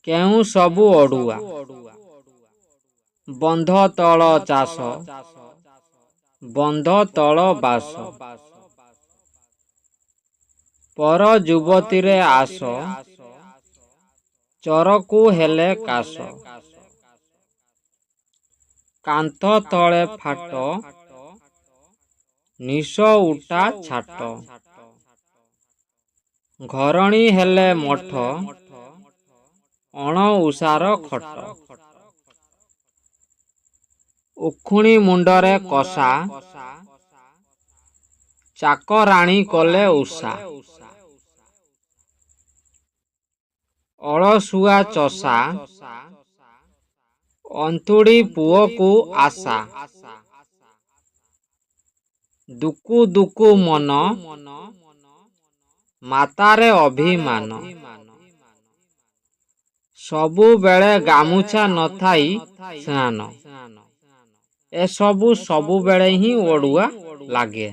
କେଉଁ ସବୁ ଅଡ଼ୁଆ। ବନ୍ଧ ତଳ ଚାଷ, ବନ୍ଧ ତଳ ବାସ। ପର ଯୁବତୀରେ ଆସ, ଚରକୁ ହେଲେ କାଶ। କାନ୍ଥ ତଳେ ଫାଟ, ନିଶ ଉଟା ଛାଟ। ଘରଣୀ ହେଲେ ମଠ, ଅଣଉସାର ଖଟ। ଉଖୁଣି ମୁଣ୍ଡରେ କଷା, ଚାକରାଣୀ କଲେ ଉଷା। ଅଳସୁଆ ଚଷା, ଅନ୍ତୁଡ଼ି ପୁଅକୁ ଆଶା। ଦୁକୁ ଦୁକୁ ମନ, ମାତାରେ ଅଭିମାନ। ସବୁବେଳେ ଗାମୁଛା ନଥାଇ ସ୍ନାନ। ଏସବୁ ସବୁବେଳେ ହିଁ ଅଡ଼ୁଆ ଲାଗେ।